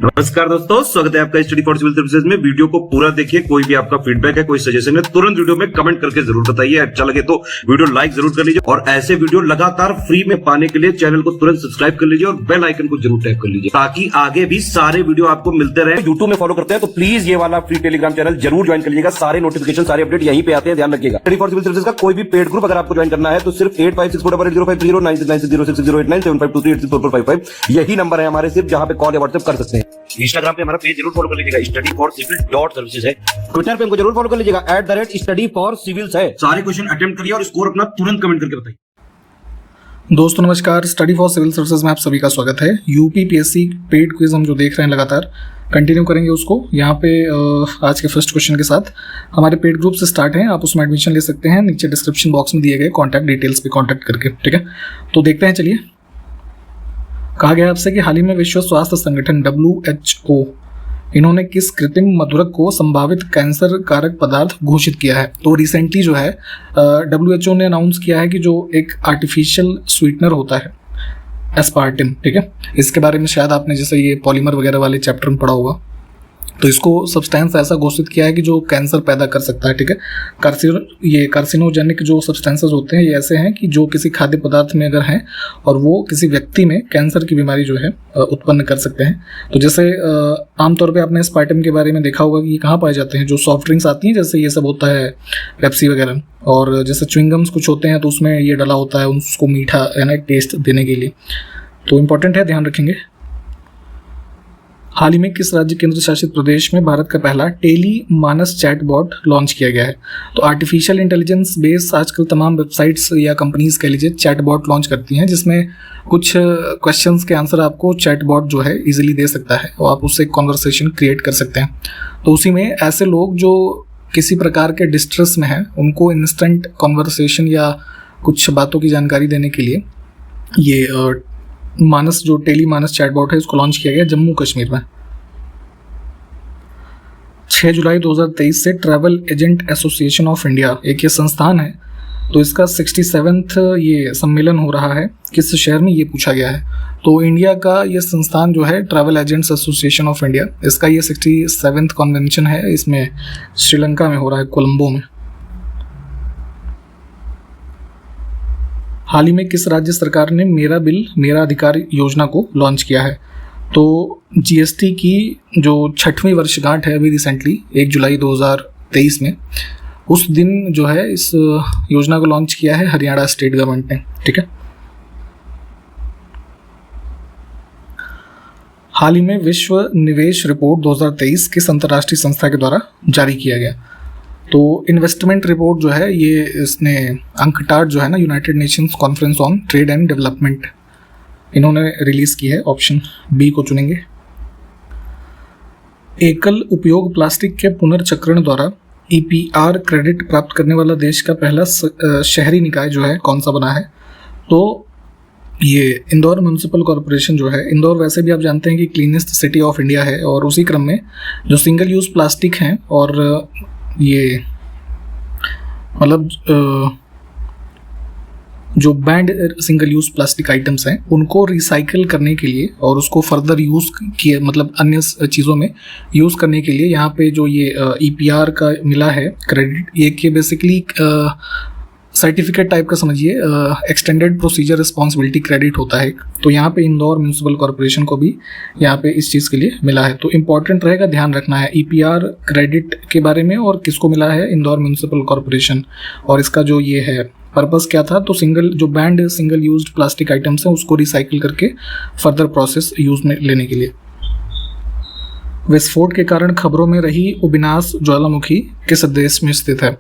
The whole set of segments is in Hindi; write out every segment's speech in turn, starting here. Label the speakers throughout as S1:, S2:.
S1: नमस्कार दोस्तों, स्वागत है आपका स्टडी फॉर सिविल सर्विसेज में। वीडियो को पूरा देखिए। कोई भी आपका फीडबैक है, कोई सजेशन है, तुरंत वीडियो में कमेंट करके जरूर बताइए। अच्छा लगे तो वीडियो लाइक जरूर कर लीजिए और ऐसे वीडियो लगातार फ्री में पाने के लिए चैनल को तुरंत सब्सक्राइब कर लीजिए और बेल आइकन को जरूर टैप कर लीजिए ताकि आगे भी सारे वीडियो आपको मिलते रहे। यूट्यूब में फॉलो करते हैं तो प्लीज ये वाला फ्री टेलीग्राम चैनल जरूर ज्वाइन कर लीजिएगा। सारे नोटिफिकेशन, सारे अपडेट यहीं पे आते हैं, ध्यान रखिएगा। स्टडी फॉर सिविल सर्विसेज का कोई भी पेड ग्रुप अगर आपको ज्वाइन करना है तो सिर्फ 856480560660897523864455 यही नंबर है हमारे, सिर्फ जहां पे कॉल या व्हाट्सएप कर सकते हैं। इंस्टाग्राम पे हमारा पेज जरूर फॉलो कर लीजिएगा, studyforcivil.services है। ट्विटर पे हमको जरूर फॉलो कर लीजिएगा, @studyforcivils है। सारे क्वेश्चन अटेम्प्ट करिए और स्कोर अपना तुरंत कमेंट करके बताइए।
S2: दोस्तों नमस्कार, स्टडी फॉर सिविल सर्विसेज में आप सभी का स्वागत है। यूपीपीएससी पेड क्विज हम जो देख रहे हैं लगातार कंटिन्यू करेंगे उसको। यहाँ पे आज के फर्स्ट क्वेश्चन के साथ हमारे पेड ग्रुप से स्टार्ट है, आप उसमें एडमिशन ले सकते हैं। नीचे डिस्क्रिप्शन बॉक्स में दिए गए कॉन्टैक्ट डिटेल्स पे कॉन्टैक्ट करके, ठीक है। तो देखते हैं, चलिए। कहा गया आपसे कि हाल ही में विश्व स्वास्थ्य संगठन WHO इन्होंने किस कृत्रिम मधुरक को संभावित कैंसर कारक पदार्थ घोषित किया है। तो रिसेंटली जो है WHO ने अनाउंस किया है कि जो एक आर्टिफिशियल स्वीटनर होता है एस्पार्टिन, ठीक है, इसके बारे में शायद आपने जैसे ये पॉलीमर वगैरह वाले चैप्टर में पढ़ा होगा। तो इसको सब्सटेंस ऐसा घोषित किया है कि जो कैंसर पैदा कर सकता है, ठीक है। कार्सिनोजेनिक जो सब्सटेंसेस होते हैं ये ऐसे हैं कि जो किसी खाद्य पदार्थ में अगर हैं और वो किसी व्यक्ति में कैंसर की बीमारी जो है उत्पन्न कर सकते हैं। तो जैसे आमतौर पे आपने स्पार्टम के बारे में देखा होगा कि ये कहाँ पाए जाते हैं, जो सॉफ्ट ड्रिंक्स आती हैं जैसे ये सब होता है, पेप्सी वगैरह, और जैसे च्युइंगम्स कुछ होते हैं तो उसमें ये डला होता है उसको मीठा यानी टेस्ट देने के लिए। तो इम्पोर्टेंट है, ध्यान रखेंगे। हाल ही में किस राज्य केंद्र शासित प्रदेश में भारत का पहला टेली मानस चैटबॉट लॉन्च किया गया है। तो आर्टिफिशियल इंटेलिजेंस बेस आजकल तमाम वेबसाइट्स या कंपनीज कह लीजिए चैटबॉट लॉन्च करती हैं, जिसमें कुछ क्वेश्चंस के आंसर आपको चैटबॉट जो है इजीली दे सकता है और आप उससे कॉन्वर्सेशन क्रिएट कर सकते हैं। तो उसी में ऐसे लोग जो किसी प्रकार के डिस्ट्रेस में हैं उनको इंस्टेंट कॉन्वर्सेशन या कुछ बातों की जानकारी देने के लिए ये मानस जो टेली मानस चैटबॉट है इसको लॉन्च किया गया जम्मू कश्मीर में। 6 जुलाई 2023 से travel agent association of India एक ये संस्थान है, तो इसका 67वां ये सम्मेलन हो रहा है। किस शहर में ये पूछा गया है। तो इंडिया का ये संस्थान जो है travel agents association of India, इसका ये 67वां कन्वेंशन है। इसमें श्रीलंका में हो रहा है, कोलंबो में। हाल ही में किस राज्य सरकार ने मेरा बिल मेरा अधिकार योजना को लॉन्च किया है। तो जीएसटी की जो 6वीं वर्षगांठ है अभी रिसेंटली 1 जुलाई 2023 में, उस दिन जो है इस योजना को लॉन्च किया है हरियाणा स्टेट गवर्नमेंट ने, ठीक है। हाल ही में विश्व निवेश रिपोर्ट 2023 किस अंतर्राष्ट्रीय संस्था के द्वारा जारी किया गया। तो इन्वेस्टमेंट रिपोर्ट जो है ये इसने अंकटाड जो है ना, United Nations conference on trade and development, इन्होंने रिलीज की है। ऑप्शन बी को चुनेंगे। एकल उपयोग प्लास्टिक के पुनर्चक्रण द्वारा EPR क्रेडिट प्राप्त करने वाला देश का पहला शहरी निकाय जो है कौन सा बना है। तो ये इंदौर म्यूनिसिपल कॉरपोरेशन जो है, इंदौर वैसे भी आप जानते हैं कि क्लीनेस्ट सिटी ऑफ इंडिया है, और उसी क्रम में जो सिंगल यूज़ प्लास्टिक हैं और ये मतलब जो band single use plastic items हैं उनको रिसाइकिल करने के लिए और उसको फर्दर यूज़ किए मतलब अन्य चीज़ों में यूज़ करने के लिए यहाँ पे जो ये EPR का मिला है क्रेडिट, ये कि बेसिकली सर्टिफिकेट टाइप का समझिए, एक्सटेंडेड प्रोसीजर रिस्पॉन्सिबिलिटी क्रेडिट होता है। तो यहाँ पे इंदौर म्यूनिसिपल कॉरपोरेशन को भी यहाँ पे इस चीज़ के लिए मिला है। तो इम्पॉर्टेंट रहेगा, ध्यान रखना है EPR क्रेडिट के बारे में और किसको मिला है, इंदौर म्यूनिसिपल कॉरपोरेशन। और इसका जो ये है पर्पस क्या था, तो जो band single used plastic items हैं उसको रिसाइकिल करके फर्दर प्रोसेस यूज में लेने के लिए। विस्फोट के कारण खबरों में रही उबिनास ज्वालामुखी किस देश में स्थित है।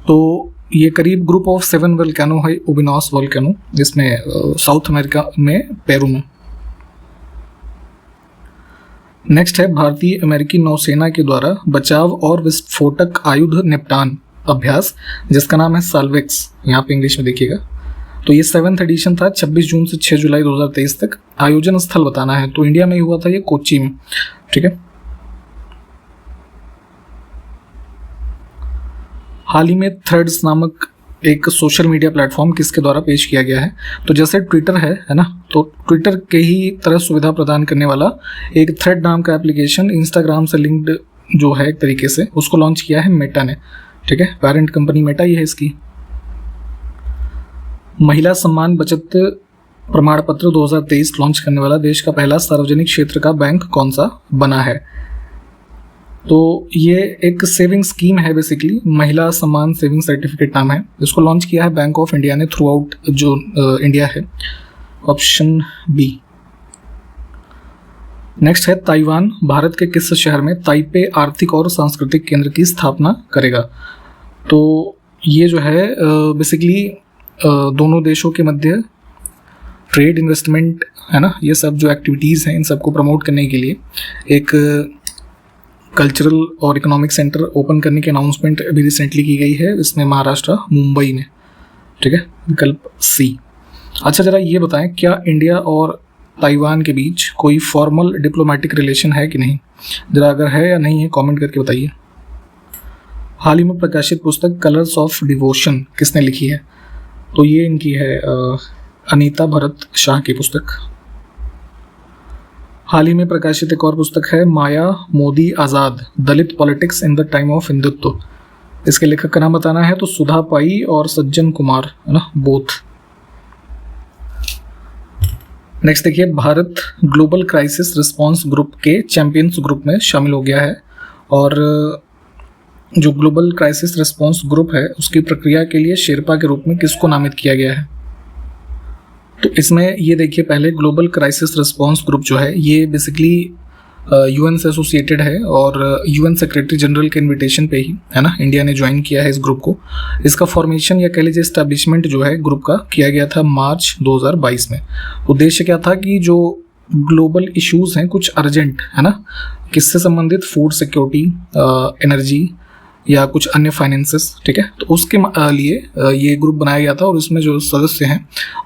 S2: तो ये करीब ग्रुप ऑफ 7 वोल्केनो है उबिनास वोल्केनो, जिसमें साउथ अमेरिका में पेरू में। नेक्स्ट है भारतीय अमेरिकी नौसेना के द्वारा बचाव और विस्फोटक आयुध निपटान अभ्यास जिसका नाम है साल्वेक्स, यहाँ पे इंग्लिश में देखिएगा। तो ये 7th एडिशन था, 26 जून से 6 जुलाई 2023 तक। आयोजन स्थल बताना है, तो इंडिया में ही हुआ था ये, कोच्चि में, ठीक है। हाल ही में थ्रेड्स नामक एक सोशल मीडिया प्लेटफॉर्म किसके द्वारा पेश किया गया है? तो जैसे ट्विटर है ना, तो ट्विटर के ही तरह सुविधा प्रदान करने वाला एक थ्रेड नाम का एप्लीकेशन इंस्टाग्राम से लिंक्ड जो है एक तरीके से, उसको लॉन्च किया है मेटा ने। ठीक है, पेरेंट कंपनी मेटा ही है इसकी। महिला सम्मान बचत प्रमाण पत्र 2023 लॉन्च करने वाला देश का पहला सार्वजनिक क्षेत्र का बैंक कौन सा बना है? तो ये एक सेविंग स्कीम है, बेसिकली महिला सम्मान सेविंग सर्टिफिकेट नाम है। इसको लॉन्च किया है बैंक ऑफ इंडिया ने थ्रू आउट जो इंडिया है। Option B. नेक्स्ट है ताइवान भारत के किस शहर में ताइपे आर्थिक और सांस्कृतिक केंद्र की स्थापना करेगा? तो ये जो है बेसिकली दोनों देशों के मध्य ट्रेड इन्वेस्टमेंट है ना, ये सब जो एक्टिविटीज़ हैं इन सबको प्रमोट करने के लिए एक कल्चरल और इकोनॉमिक सेंटर ओपन करने की अनाउंसमेंट अभी रिसेंटली की गई है, इसमें महाराष्ट्र मुंबई में। ठीक है, विकल्प सी। अच्छा, ज़रा ये बताएं, क्या इंडिया और ताइवान के बीच कोई फॉर्मल डिप्लोमेटिक रिलेशन है कि नहीं? ज़रा अगर है या नहीं है कमेंट करके बताइए। हाल ही में प्रकाशित पुस्तक कलर्स ऑफ डिवोशन किसने लिखी है? तो ये इनकी है अनीता भरत शाह की पुस्तक। हाल ही में प्रकाशित एक और पुस्तक है Maya Modi Azad Dalit politics in the time of Hindutva. इसके लेखक का नाम बताना है तो सुधा पाई और सज्जन कुमार है ना, बोथ। नेक्स्ट देखिए, Bharat global crisis response group के चैंपियंस ग्रुप में शामिल हो गया है और जो ग्लोबल क्राइसिस रिस्पांस ग्रुप है उसकी प्रक्रिया के लिए शेरपा के रूप में किसको नामित किया गया है? तो इसमें ये देखिए, पहले ग्लोबल क्राइसिस रिस्पांस ग्रुप जो है ये बेसिकली यूएन से एसोसिएटेड है और यूएन सेक्रेटरी जनरल के इनविटेशन पे ही है ना इंडिया ने ज्वाइन किया है इस ग्रुप को। इसका फॉर्मेशन या कह लीजिए एस्टैब्लिशमेंट जो है ग्रुप का किया गया था मार्च 2022 में। उद्देश्य क्या था कि जो ग्लोबल इश्यूज़ हैं कुछ अर्जेंट है ना, किससे संबंधित, फूड सिक्योरिटी, एनर्जी या कुछ अन्य फाइनेंसेस, ठीक है, तो उसके लिए ये ग्रुप बनाया गया था और इसमें जो सदस्य हैं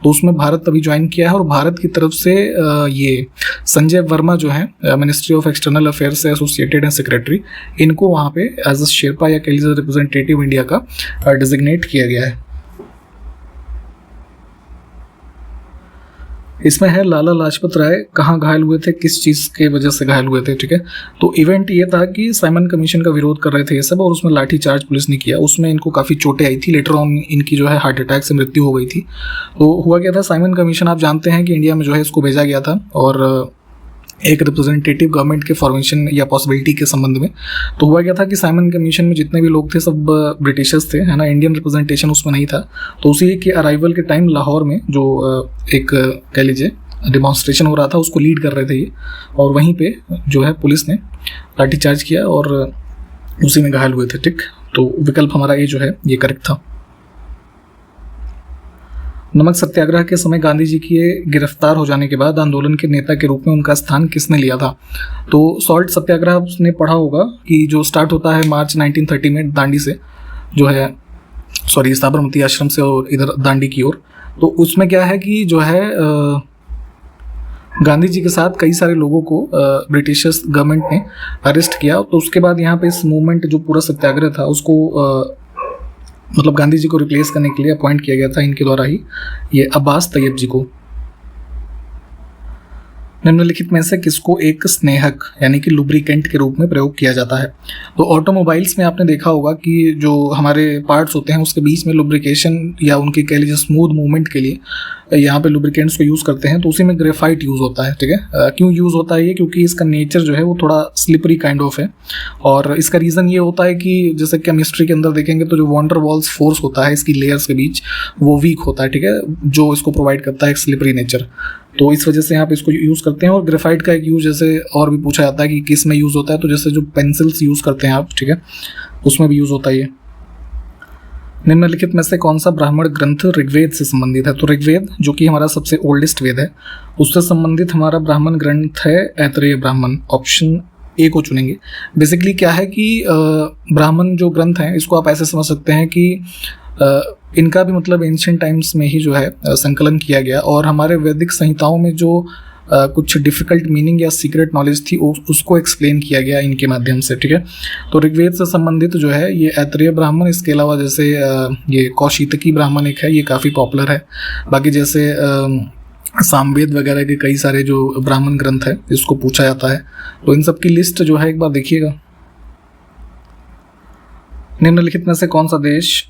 S2: तो उसमें भारत अभी ज्वाइन किया है और भारत की तरफ से ये संजय वर्मा जो है मिनिस्ट्री ऑफ एक्सटर्नल अफेयर्स से एसोसिएटेड हैं सेक्रेटरी, इनको वहाँ पे एज अ शेरपा या कह लीजिए रिप्रेजेंटेटिव इंडिया का डिजिग्नेट किया गया है। इसमें है लाला लाजपत राय कहाँ घायल हुए थे, किस चीज़ के वजह से घायल हुए थे। ठीक है, तो इवेंट ये था कि साइमन कमीशन का विरोध कर रहे थे ये सब और उसमें लाठी चार्ज पुलिस ने किया, उसमें इनको काफ़ी चोटें आई थी। लेटर ऑन इनकी जो है हार्ट अटैक से मृत्यु हो गई थी। तो हुआ क्या था, साइमन कमीशन आप जानते हैं कि इंडिया में जो है इसको भेजा गया था और एक रिप्रेजेंटेटिव गवर्नमेंट के फॉर्मेशन या पॉसिबिलिटी के संबंध में। तो हुआ क्या था कि साइमन कमीशन में जितने भी लोग थे सब ब्रिटिशर्स थे है ना, इंडियन रिप्रेजेंटेशन उसमें नहीं था। तो उसी के अराइवल के टाइम लाहौर में जो एक कह लीजिए डिमॉन्स्ट्रेशन हो रहा था उसको लीड कर रहे थे ये, और वहीं पे जो है पुलिस ने लाठीचार्ज किया और उसी में घायल हुए थे। ठीक, तो विकल्प हमारा ये जो है ये करेक्ट था। नमक सत्याग्रह के समय गांधी जी के गिरफ्तार हो जाने के बाद आंदोलन के नेता के रूप में उनका स्थान किसने लिया था? तो सॉल्ट सत्याग्रह आपने पढ़ा होगा कि जो स्टार्ट होता है मार्च 1930 में दांडी से, जो है साबरमती आश्रम से और इधर दांडी की ओर। तो उसमें क्या है कि जो है गांधी जी के साथ कई सारे लोगों को ब्रिटिश गवर्नमेंट ने अरेस्ट किया। तो उसके बाद यहाँ पे इस मूवमेंट जो पूरा सत्याग्रह था उसको मतलब गांधी जी को रिप्लेस करने के लिए अपॉइंट किया गया था इनके द्वारा ही, ये अब्बास तैयब जी को। निम्नलिखित में से किसको एक स्नेहक यानी कि लुब्रिकेंट के रूप में प्रयोग किया जाता है? तो ऑटोमोबाइल्स में आपने देखा होगा कि जो हमारे पार्ट्स होते हैं उसके बीच में लुब्रिकेशन या उनके कह लीजिए स्मूथ मूवमेंट के लिए यहाँ पे लुब्रिकेंट्स को यूज़ करते हैं। तो उसी में ग्रेफाइट यूज़ होता है। ठीक है, क्यों यूज़ होता है ये? क्योंकि इसका नेचर जो है वो थोड़ा स्लिपरी काइंड ऑफ है और इसका रीज़न ये होता है कि जैसे केमिस्ट्री के अंदर देखेंगे तो जो वॉन्डर वॉल्स फोर्स होता है इसकी लेयर्स के बीच वो वीक होता है। ठीक है, जो इसको प्रोवाइड करता है एक स्लिपरी नेचर। तो इस वजह से यहाँ पे इसको यूज़ करते हैं। और ग्रेफाइट का एक यूज़ जैसे और भी पूछा जाता है कि किस में यूज़ होता है, तो जैसे जो पेंसिल्स यूज़ करते हैं आप, ठीक है, उसमें भी यूज़ होता है ये। निम्नलिखित में से कौन सा ब्राह्मण ग्रंथ ऋग्वेद से संबंधित है? तो ऋग्वेद जो कि हमारा सबसे ओल्डेस्ट वेद है उससे संबंधित हमारा ब्राह्मण ग्रंथ है ऐतरेय ब्राह्मण। ऑप्शन ए को चुनेंगे। बेसिकली क्या है कि ब्राह्मण जो ग्रंथ हैं इसको आप ऐसे समझ सकते हैं कि इनका भी मतलब एंशिएंट टाइम्स में ही जो है संकलन किया गया और हमारे वैदिक संहिताओं में जो कुछ डिफिकल्ट मीनिंग या सीक्रेट नॉलेज थी उसको एक्सप्लेन किया गया इनके माध्यम से, ठीक है। तो ऋग्वेद से संबंधित जो है ये ऐतरेय ब्राह्मण, इसके अलावा जैसे ये कौशितकी ब्राह्मण एक है, ये काफ़ी पॉपुलर है। बाकी जैसे सामवेद वगैरह के कई सारे जो ब्राह्मण ग्रंथ है इसको पूछा जाता है। तो इन सब की लिस्ट जो है एक बार देखिएगा। निम्नलिखित में से कौन सा देश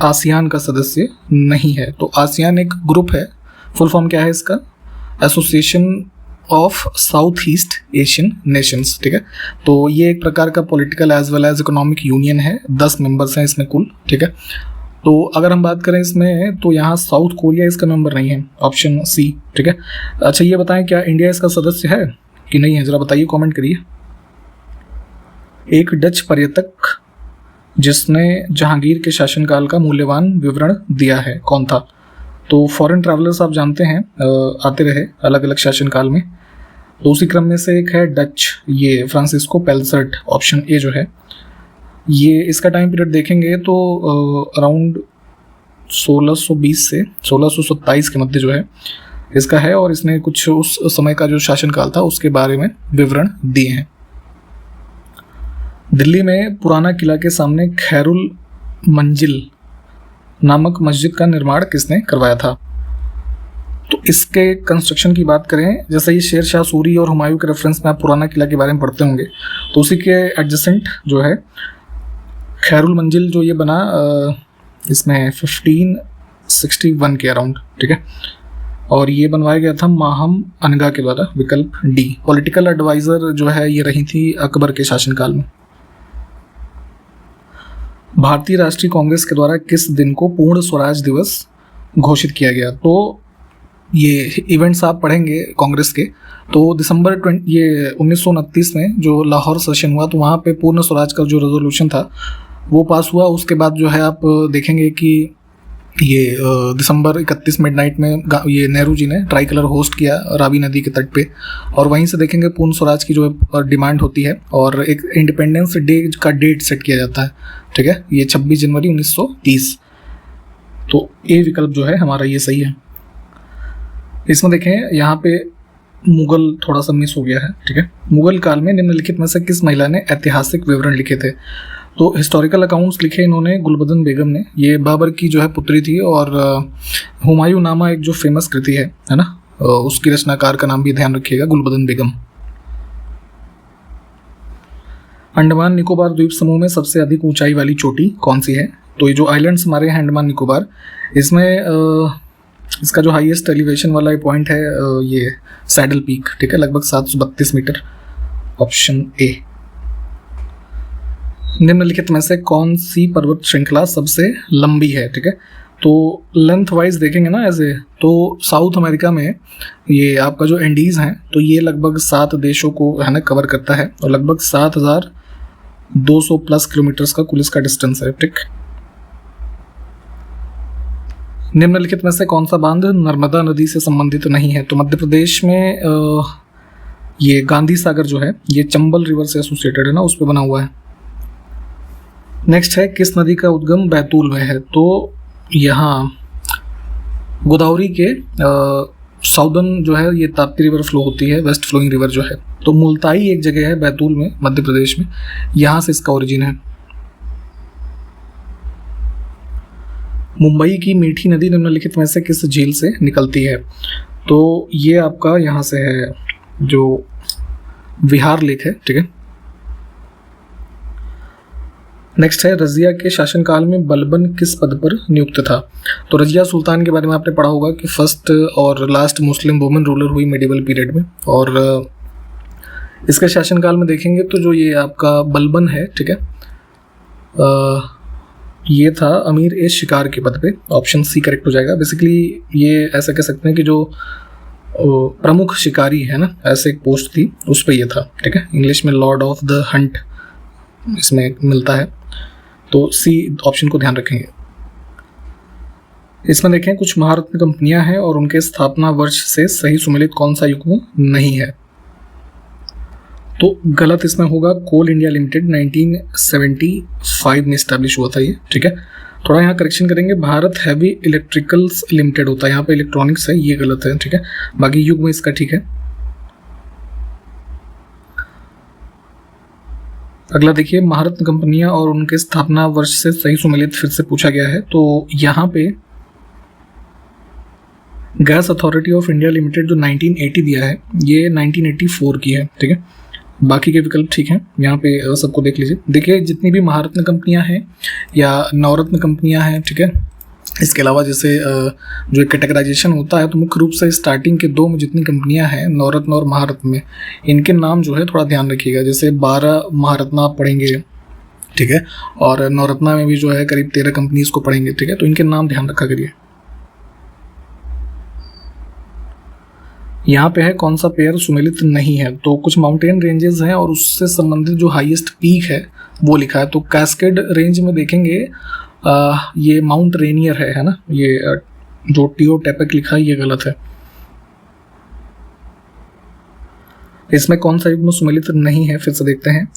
S2: आसियान का सदस्य नहीं है? तो आसियान एक ग्रुप है, फुल फॉर्म क्या है इसका? Association of South East Asian Nations, ठीक है। तो ये एक प्रकार का political as well as economic union है, 10 मेंबर्स हैं इसमें कुल, ठीक है। तो अगर हम बात करें इसमें तो यहाँ साउथ कोरिया इसका मेंबर नहीं है, ऑप्शन सी, ठीक है। अच्छा ये बताएं क्या इंडिया इसका सदस्य है कि नहीं है, ज़रा बताइए, कमेंट करिए। एक डच पर्यटक जिसने जहांगीर के शासनकाल का मूल्यवान विवरण दिया है, कौन था? तो फॉरेन ट्रैवलर्स आप जानते हैं आते रहे अलग अलग शासनकाल में, तो उसी क्रम में से एक है डच, ये फ्रांसिस्को पेल्सर्ट, ऑप्शन ए जो है ये। इसका टाइम पीरियड देखेंगे तो अराउंड 1620 से 1627 के मध्य जो है इसका है, और इसने कुछ उस समय का जो शासनकाल था उसके बारे में विवरण दिए हैं। दिल्ली में पुराना किला के सामने खैरुल मंजिल नामक मस्जिद का निर्माण किसने करवाया था? तो इसके कंस्ट्रक्शन की बात करें, जैसे ये शेर शाह सूरी और हुमायूं के रेफरेंस में आप पुराना किला के बारे में पढ़ते होंगे, तो उसी के एडजेसेंट जो है खैरुल मंजिल जो ये बना इसमें 1561 के अराउंड, ठीक है। और ये बनवाया गया था माहम अनगा के द्वारा, विकल्प डी। पॉलिटिकल एडवाइजर जो है ये रही थी अकबर के शासनकाल में। भारतीय राष्ट्रीय कांग्रेस के द्वारा किस दिन को पूर्ण स्वराज दिवस घोषित किया गया? तो ये इवेंट्स आप पढ़ेंगे कांग्रेस के, तो दिसंबर 1929 में जो लाहौर सेशन हुआ तो वहाँ पे पूर्ण स्वराज का जो रेजोल्यूशन था वो पास हुआ। उसके बाद जो है आप देखेंगे कि ये दिसंबर 31 मिडनाइट में ये नेहरू जी ने ट्राई कलर होस्ट किया रावी नदी के तट पे, और वहीं से देखेंगे पूर्ण स्वराज की जो डिमांड होती है और एक इंडिपेंडेंस डे का डेट सेट किया जाता है, ठीक है, ये 26 जनवरी 1930। तो ए विकल्प जो है हमारा ये सही है। इसमें देखें यहाँ पे मुगल थोड़ा सा मिस हो गया है, ठीक है। मुगल काल में निम्नलिखित में से किस महिला ने ऐतिहासिक विवरण लिखे थे? तो हिस्टोरिकल अकाउंट्स लिखे इन्होंने गुलबदन बेगम ने, ये बाबर की जो है पुत्री थी, और हुमायूं नामा एक जो फेमस कृति है ना, उसकी रचनाकार का नाम भी ध्यान रखिएगा, गुलबदन बेगम। अंडमान निकोबार द्वीप समूह में सबसे अधिक ऊंचाई वाली चोटी कौन सी है? तो ये जो आइलैंड्स हमारे हैं अंडमान निकोबार, इसमें इसका जो हाईएस्ट एलिवेशन वाला पॉइंट है ये सैडल पीक, ठीक है, लगभग 732 मीटर, ऑप्शन ए। निम्नलिखित में से कौन सी पर्वत श्रृंखला सबसे लंबी है? ठीक है, तो लेंथ वाइज देखेंगे ना ऐसे, तो साउथ अमेरिका में ये आपका जो एंडीज हैं तो ये लगभग 7 देशों को है ना कवर करता है, और लगभग 7200 प्लस किलोमीटर्स का कुल इसका डिस्टेंस है, ठीक। निम्नलिखित में से कौन सा बांध नर्मदा नदी से संबंधित नहीं है? तो मध्य प्रदेश में ये गांधी सागर जो है ये चंबल रिवर से एसोसिएटेड है ना, उस पर बना हुआ है। नेक्स्ट है किस नदी का उद्गम बैतूल में है? तो यहाँ गोदावरी के साउदर्न जो है ये ताप्ती रिवर फ्लो होती है, वेस्ट फ्लोइंग रिवर जो है, तो मुल्ताई एक जगह है बैतूल में मध्य प्रदेश में, यहाँ से इसका ओरिजिन है। मुंबई की मीठी नदी निम्नलिखित में से किस झील से निकलती है? तो ये आपका यहाँ से है जो विहार लेक है, ठीक है। नेक्स्ट है रजिया के शासनकाल में बलबन किस पद पर नियुक्त था? तो रजिया सुल्तान के बारे में आपने पढ़ा होगा कि फर्स्ट और लास्ट मुस्लिम वुमेन रूलर हुई मेडिवल पीरियड में, और इसके शासनकाल में देखेंगे तो जो ये आपका बलबन है, ठीक है, ये था अमीर ए शिकार के पद पे, ऑप्शन सी करेक्ट हो जाएगा। बेसिकली ये ऐसा कह सकते हैं कि जो प्रमुख शिकारी है ना, ऐसे एक पोस्ट थी उस पे ये था, ठीक है। इंग्लिश में लॉर्ड ऑफ द हंट इसमें मिलता है, तो सी ऑप्शन को ध्यान रखेंगे। इसमें देखें कुछ महारत्न कंपनियां हैं और उनके स्थापना वर्ष से सही सुमेलित कौन सा युग्म नहीं है? तो गलत इसमें होगा कोल इंडिया लिमिटेड 1975 में स्टैब्लिश हुआ था ये, ठीक है। थोड़ा यहाँ करेक्शन करेंगे, भारत हैवी इलेक्ट्रिकल्स लिमिटेड होता है, यहाँ पे इलेक्ट्रॉनिक्स है, ये गलत है, ठीक है। बाकी युग्म इसका ठीक है। अगला देखिए, महारत्न कंपनियां और उनके स्थापना वर्ष से सही सुमेलित फिर से पूछा गया है। तो यहाँ पे gas authority of India limited जो 1980 दिया है, ये 1984 की है, ठीक है। बाकी के विकल्प ठीक हैं, यहाँ पे सबको देख लीजिए। देखिए, जितनी भी महारत्न कंपनियां हैं या नवरत्न कंपनियां हैं, ठीक है, इसके अलावा जैसे जो एक कैटेगराइजेशन होता है, तो मुख्य रूप से स्टार्टिंग के 2 में जितनी कंपनियां हैं, नवरत्न और महारत्न में, इनके नाम जो है थोड़ा ध्यान रखिएगा। जैसे 12 महारत्न आप पढ़ेंगे, ठीक है, और नवरत्ना में भी जो है करीब 13 कंपनीज को पढ़ेंगे, ठीक है, तो इनके नाम ध्यान रखा करिए। यहाँ पे है कौन सा पेयर सुमेलित नहीं है, तो कुछ माउंटेन रेंजेस हैं और उससे संबंधित जो हाईएस्ट पीक है वो लिखा है। तो कैस्केड रेंज में देखेंगे ये माउंट रेनियर है ना, ये जो टियोटेपेक लिखा है ये गलत है। इसमें कौन सा युग्म सुमेलित नहीं है, फिर से देखते हैं।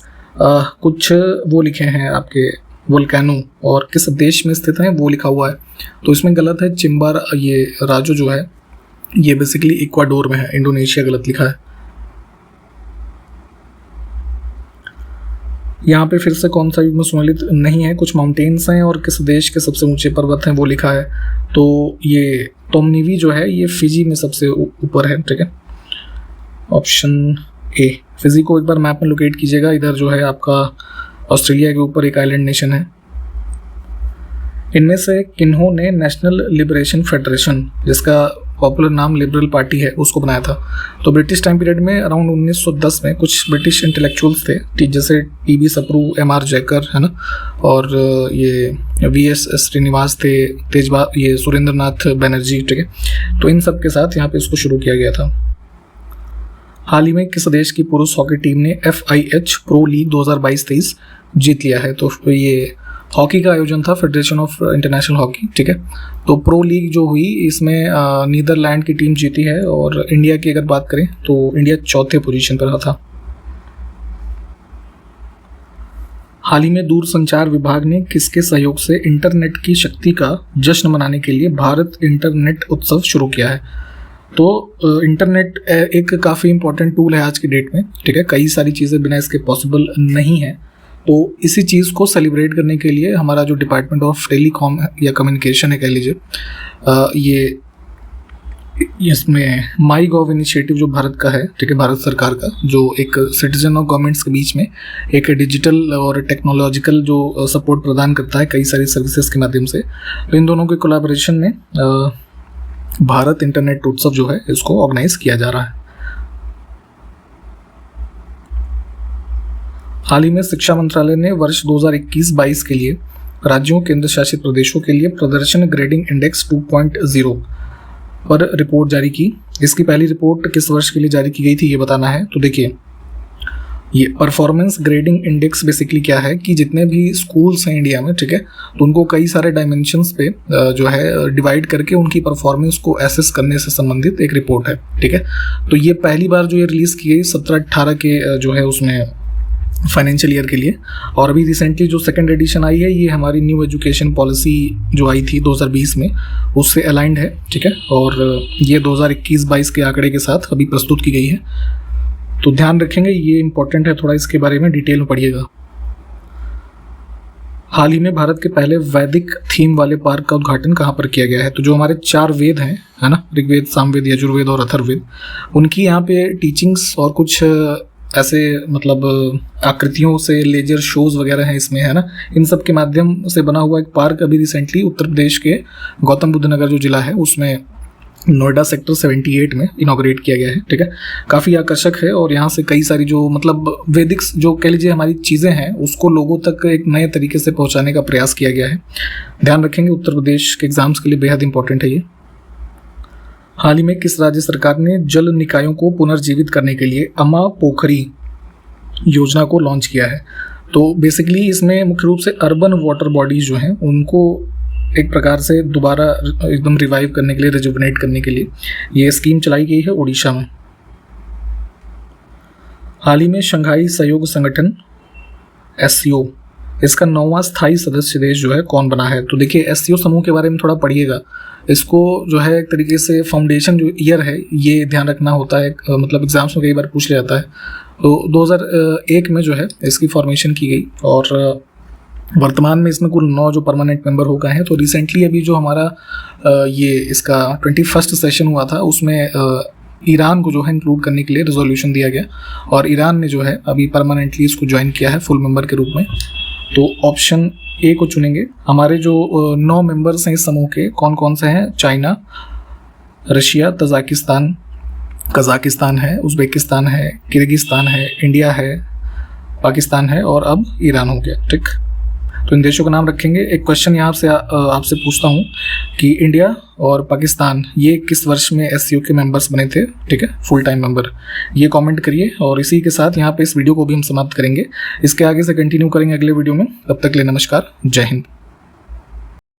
S2: कुछ वो लिखे हैं आपके वोल्केनो और किस देश में स्थित है वो लिखा हुआ है, तो इसमें गलत है। चिम्बार ये राजो जो है ये बेसिकली इक्वाडोर में है, इंडोनेशिया गलत लिखा है। यहाँ पे फिर से कौन सा युग्म सुमेलित नहीं है, कुछ माउंटेन्स हैं और किस देश के सबसे ऊंचे पर्वत हैं वो लिखा है। तो ये तोमनिवी जो है ये फिजी में सबसे ऊपर है, ठीक है, ऑप्शन ए। फिजी को एक बार मैप में लोकेट कीजिएगा, इधर जो है आपका ऑस्ट्रेलिया के ऊपर एक आइलैंड नेशन है। इनमें से किन्होंने नेशनल लिबरेशन फेडरेशन, जिसका पॉपुलर नाम लिबरल पार्टी है, उसको बनाया था? तो ब्रिटिश टाइम पीरियड में अराउंड 1910 में कुछ ब्रिटिश इंटेलेक्चुअल्स थे, जैसे टी.बी. सप्रू, एम.आर. जैकर, है ना, और ये वी.एस. श्रीनिवास थे, ये सुरेंद्र नाथ बनर्जी, ठीक है। तो इन सब के साथ यहाँ पे इसको शुरू किया गया था। हाल ही में किस देश की पुरुष हॉकी टीम ने FIH प्रो लीग 2022-23 जीत लिया है? तो ये हॉकी का आयोजन था, फेडरेशन ऑफ इंटरनेशनल हॉकी, ठीक है। तो प्रो लीग जो हुई इसमें नीदरलैंड की टीम जीती है, और इंडिया की अगर बात करें तो इंडिया 4थे पोजीशन पर रहा था। हाल ही में दूरसंचार विभाग ने किसके सहयोग से इंटरनेट की शक्ति का जश्न मनाने के लिए भारत इंटरनेट उत्सव शुरू किया है? तो इंटरनेट एक काफ़ी इंपॉर्टेंट टूल है आज की डेट में, ठीक है। कई सारी चीज़ें बिना इसके पॉसिबल नहीं है। तो इसी चीज़ को सेलिब्रेट करने के लिए हमारा जो डिपार्टमेंट ऑफ टेलीकॉम या कम्युनिकेशन है, कह लीजिए, ये इसमें माई गॉव इनिशिएटिव जो भारत का है, ठीक है, भारत सरकार का, जो एक सिटीजन और गवर्नमेंट्स के बीच में एक डिजिटल और टेक्नोलॉजिकल जो सपोर्ट प्रदान करता है कई सारी सर्विसेज के माध्यम से, तो इन दोनों के कोलैबोरेशन में भारत इंटरनेट उत्सव जो है इसको ऑर्गेनाइज किया जा रहा है। हाल ही में शिक्षा मंत्रालय ने वर्ष 2021-22 के लिए राज्यों केंद्र शासित प्रदेशों के लिए प्रदर्शन ग्रेडिंग इंडेक्स 2.0 पर रिपोर्ट जारी की। इसकी पहली रिपोर्ट किस वर्ष के लिए जारी की गई थी ये बताना है। तो देखिए, ये परफॉर्मेंस ग्रेडिंग इंडेक्स बेसिकली क्या है कि जितने भी स्कूल्स हैं इंडिया में, ठीक है, तो उनको कई सारे डायमेंशंस पे जो है डिवाइड करके उनकी परफॉर्मेंस को एसेस करने से संबंधित एक रिपोर्ट है, ठीक है। तो ये पहली बार जो ये रिलीज़ की गई 17-18 के जो है उसमें फाइनेंशियल ईयर के लिए, और अभी रिसेंटली जो सेकंड एडिशन आई है ये हमारी न्यू एजुकेशन पॉलिसी जो आई थी 2020 में उससे अलाइंड है, ठीक है, और ये 2021-22 के आंकड़े के साथ अभी प्रस्तुत की गई है। तो ध्यान रखेंगे, ये इंपॉर्टेंट है, थोड़ा इसके बारे में डिटेल में पढ़िएगा। हाल ही में भारत के पहले वैदिक थीम वाले पार्क का उद्घाटन कहाँ पर किया गया है? तो जो हमारे 4 वेद हैं, है ना, ऋग्वेद, सामवेद, यजुर्वेद और अथर्ववेद, उनकी यहाँ पे टीचिंग्स और कुछ ऐसे मतलब आकृतियों से लेजर शोज वगैरह हैं इसमें, है ना, इन सब के माध्यम से बना हुआ एक पार्क अभी रिसेंटली उत्तर प्रदेश के गौतम बुद्ध नगर जो जिला है उसमें नोएडा सेक्टर 78 में इनॉग्रेट किया गया है, ठीक है। काफ़ी आकर्षक है और यहाँ से कई सारी जो मतलब वैदिक जो कह लीजिए हमारी चीज़ें हैं उसको लोगों तक एक नए तरीके से पहुँचाने का प्रयास किया गया है। ध्यान रखेंगे, उत्तर प्रदेश के एग्जाम्स के लिए बेहद इंपॉर्टेंट है ये। हाल ही में किस राज्य सरकार ने जल निकायों को पुनर्जीवित करने के लिए अमा पोखरी योजना को लॉन्च किया है? तो बेसिकली इसमें मुख्य रूप से अर्बन वाटर बॉडीज जो हैं उनको एक प्रकार से दोबारा एकदम रिवाइव करने के लिए, रिजुवनेट करने के लिए ये स्कीम चलाई गई है उड़ीसा में। हाल ही में शंघाई सहयोग संगठन SCO इसका 9वां स्थायी सदस्य देश जो है कौन बना है? तो देखिए, SCO समूह के बारे में थोड़ा पढ़िएगा। इसको जो है एक तरीके से फाउंडेशन जो ईयर है ये ध्यान रखना होता है, मतलब एग्जाम्स में कई बार पूछ लिया जाता है। तो 2001 में जो है इसकी फॉर्मेशन की गई और वर्तमान में इसमें कुल 9 जो परमानेंट मेंबर हो गए हैं। तो रिसेंटली अभी जो हमारा ये इसका 21st सेशन हुआ था उसमें ईरान को जो है इंक्लूड करने के लिए रिजोल्यूशन दिया गया और ईरान ने जो है अभी परमानेंटली इसको ज्वाइन किया है फुल मेंबर के रूप में। तो ऑप्शन ए को चुनेंगे। हमारे जो 9 मेंबर्स हैं इस समूह के कौन कौन से हैं? चाइना, रशिया, तजाकिस्तान, कजाकिस्तान है, उज़्बेकिस्तान है, किर्गिस्तान है, इंडिया है, पाकिस्तान है और अब ईरान हो गया। ठीक, तो इन देशों का नाम रखेंगे। एक क्वेश्चन यहाँ से आपसे पूछता हूँ कि इंडिया और पाकिस्तान ये किस वर्ष में SCO के मेंबर्स बने थे? ठीक है, फुल टाइम मेंबर। ये कमेंट करिए और इसी के साथ यहाँ पे इस वीडियो को भी हम समाप्त करेंगे। इसके आगे से कंटिन्यू करेंगे अगले वीडियो में। तब तक के लिए नमस्कार, जय हिंद।